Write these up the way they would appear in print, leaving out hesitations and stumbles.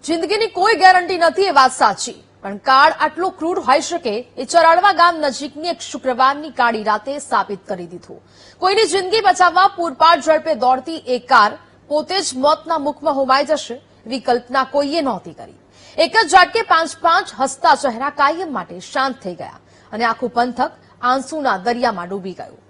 જિંદગીની કોઈ ગેરંટી નથી એ વાત સાચી, પણ કાળ આટલો ક્રૂર હોઈ શકે એ ચરાડવા ગામ નજીકની એક શુક્રવારની કાળી રાતે સાબિત કરી દીધું। કોઈની જિંદગી બચાવવા પૂરપાટ ઝડપે દોડતી એ કાર પોતે જ મોતના મુખમાં હોમાઈ જશે એવી કલ્પના કોઈએ નહોતી કરી। એક જ ઝાટકે પાંચ હસતા ચહેરા કાયમ માટે શાંત થઈ ગયા અને આખું પંથક આંસુના દરિયામાં ડૂબી ગયું।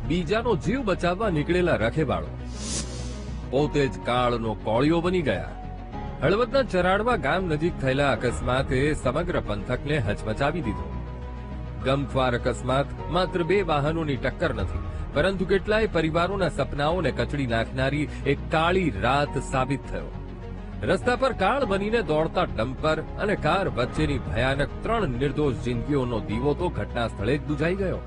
બીજાનો જીવ બચાવવા નીકળેલા રખેવાળો પોતે જ કાળનો કોળિયો બની ગયા। હળવદના ચરાડવા ગામ નજીક થયેલા અકસ્માતે સમગ્ર પંથકને હચમચાવી દીધો। ગમખ્વાર અકસ્માત માત્ર બે વાહનોની ટક્કર નથી, પરંતુ કેટલાય પરિવારોના સપનાઓને કચડી નાખનારી એક કાળી રાત સાબિત થયો। રસ્તા પર કાળ બનીને દોડતા ડમ્પર અને કાર વચ્ચેની ભયાનક ત્રણ નિર્દોષ જિંદગીઓનો દીવો તો ઘટના સ્થળે જ બુઝાઈ ગયો।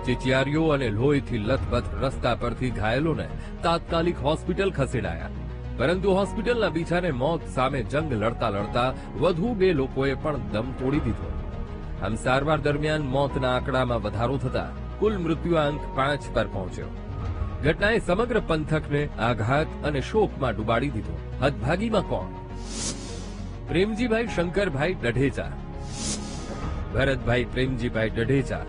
ચિચિયારીઓ અને લોહીથી લથબથ રસ્તા પરથી ઘાયલોને તાત્કાલિક હોસ્પિટલ ખસેડાયા, પરંતુ હોસ્પિટલના બીછાને મોત સામે જંગ લડતા લડતા વધુ બે લોકોએ પણ દમ તોડી દીધો। આમ સારવાર દરમિયાન મોતના આંકડામાં વધારો થતા કુલ મૃત્યુઆંક 5 પર પહોંચ્યો। ઘટનાએ સમગ્ર પંથકને આઘાત અને શોકમાં ડૂબાડી દીધો। હતભાગીમાં કોણ? પ્રેમજીભાઈ શંકરભાઈ ડઢેચા, ભરતભાઈ પ્રેમજીભાઈ ડઢેચા,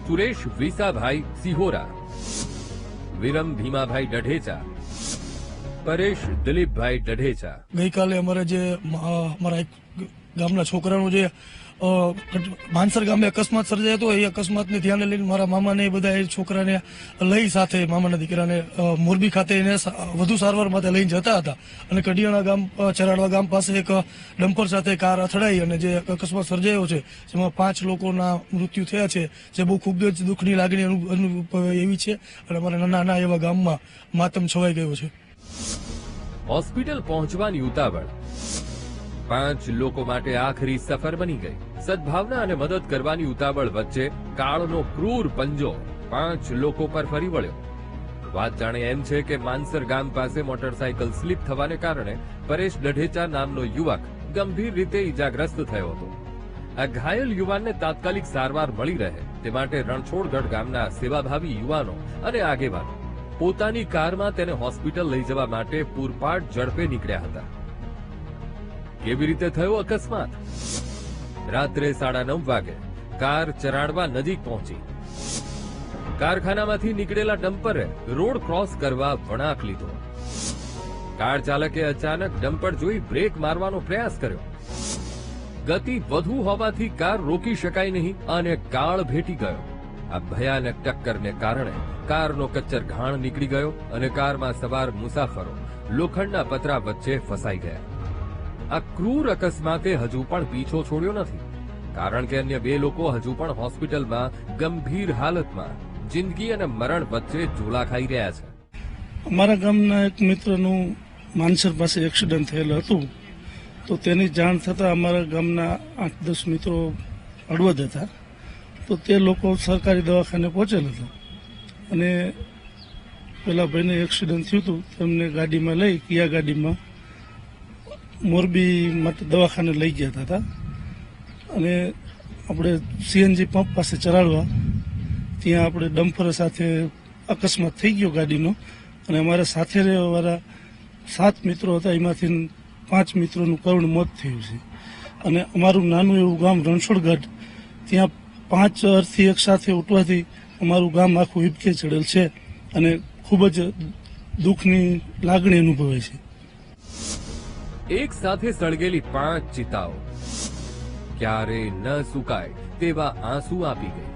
સુરેશ વિસાભાઈ સિહોરા, વિરમ ભીમાભાઈ ડઢેચા, પરેશ દિલીપભાઈ ડઢેચા। ગઈકાલે અમારા એક ગામના છોકરાનો જે માનસર ગામે અકસ્માત સર્જાયો હતો, એ અકસ્માતને ધ્યાને લઈને મારા મામાને બધા એ છોકરાને લઈ સાથે મામાના દીકરાને મોરબી ખાતે એને વધુ સારવાર માટે લઈને જતા હતા અને કડિયાણા ગામ ચરાડવા ગામ પાસે એક ડમ્પર સાથે કાર અથડાઈ અને જે અકસ્માત સર્જાયો છે જેમાં 5 લોકોના મૃત્યુ થયા છે, જે બહુ ખૂબ જ દુઃખની લાગણી અનુભવે એવી છે અને અમારા નાના એવા ગામમાં માતમ છવાઈ ગયો છે। હોસ્પિટલ પહોંચવાની ઉતાવળ 5 લોકો માટે આખરી સફર બની ગઈ। સદભાવના અને મદદ કરવાની ઉતાવળ વચ્ચે કાળનો ક્રૂર પંજો 5 લોકો પર ફરી વળ્યો। વાત જાણે એમ છે કે માનસર ગામ પાસે મોટરસાયકલ સ્લીપ થવાને કારણે પરેશ ડઢેચા નામનો યુવક ગંભીર રીતે ઈજાગ્રસ્ત થયો હતો। આ ઘાયલ યુવાનને તાત્કાલિક સારવાર મળી રહે તે માટે રણછોડગઢ ગામના સેવાભાવી યુવાનો અને આગેવાનો પોતાની કારમાં તેને હોસ્પિટલ લઈ જવા માટે પૂરપાટ ઝડપે નીકળ્યા હતા। કેવી રીતે થયો અકસ્માત? રાત્રે 9:30 વાગે કાર ચરાડવા નજીક પહોંચી। કારખાનામાંથી નીકળેલા ડમ્પરે રોડ ક્રોસ કરવા વળાંક લીધો। કાર ચાલકે અચાનક ડમ્પર જોઈ બ્રેક મારવાનો પ્રયાસ કર્યો। ગતિ વધુ હોવાથી કાર રોકી શકાય નહીં અને કાળ ભેટી ગયો। આ ભયાનક ટક્કરને કારણે કારનો કચ્ચર ઘાણ નીકળી ગયો અને કારમાં સવાર મુસાફરો લોખંડના પતરા વચ્ચે ફસાઈ ગયા। આ ક્રૂર અકસ્માતે હજુ પણ પીછો છોડ્યો નથી, કારણ કે અન્ય 2 લોકો હજુ પણ હોસ્પિટલમાં ગંભીર હાલતમાં જિંદગી અને મરણ વચ્ચે ઝોલા ખાઈ રહ્યા છે। અમારા ગામના એક મિત્રનું માનસર પાસે એક્સિડન્ટ થયેલું હતું, તો તેની જાણ થતાં અમારા ગામના 8-10 મિત્રો હળવદ હતા, તો તે લોકો સરકારી દવાખાને પહોંચેલ હતા અને પેલા ભાઈને એક્સિડન્ટ થયું હતું, તેમને ગાડીમાં લઈ કિયા ગાડીમાં મોરબી માટે દવાખાને લઈ ગયા હતા અને આપણે સીએનજી પંપ પાસે ચરાડવા ત્યાં આપણે ડમ્પર સાથે અકસ્માત થઈ ગયો ગાડીનો અને અમારા સાથે રહેવાવાળા 7 મિત્રો હતા, એમાંથી 5 મિત્રોનું કરુણ મોત થયું છે। અને અમારું નાનું એવું ગામ રણછોડગઢ, ત્યાં 5 અર્થી એક સાથે ઉઠવાથી અમારું ગામ આખું હિબકે ચડેલ છે અને ખૂબ જ દુઃખની લાગણી અનુભવે છે। એક સાથે સળગેલી 5 ચિતાઓ ક્યારે ન સુકાય તેવા આંસુ આપી ગઈ।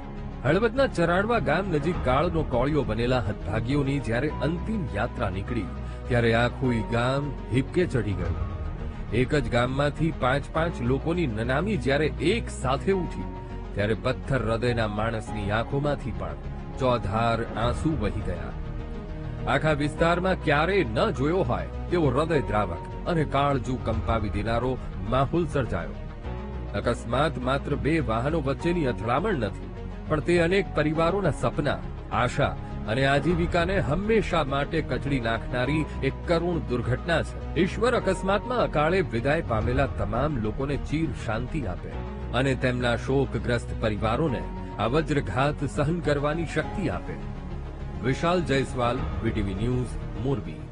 હળવદના ચરાડવા ગામ નજીક કાળનો કોળિયો બનેલા હતભાગીઓની જ્યારે અંતિમ યાત્રા નીકળી ત્યારે આખું ગામ હિબકે ચડી ગયું। એક જ ગામમાંથી 5 લોકોની નનામી જ્યારે એક સાથે ઉઠી ત્યારે પથ્થર હૃદયના માણસની આંખોમાંથી પણ ચોધાર આંસુ વહી ગયા। આખા વિસ્તારમાં ક્યારેય ન જોયો હોય તેવો હૃદય દ્રાવક અને કાળજુ કંપાવી દેનારો માહોલ સર્જાયો। અકસ્માત માત્ર 2 વાહનો વચ્ચેની અથડામણ નથી, પણ તે અનેક પરિવારોના સપના, આશા અને આજીવિકાને હંમેશા માટે કચડી નાખનારી એક કરુણ દુર્ઘટના છે. ઈશ્વર અકસ્માતમાં અકાળે વિદાય પામેલા તમામ લોકોને ચીર શાંતિ આપે અને તેમના શોકગ્રસ્ત પરિવારોને આ વજ્રઘાત સહન કરવાની શક્તિ આપે. વિશાલ જયસ્વાલ, વીટીવી ન્યૂઝ, મોરબી.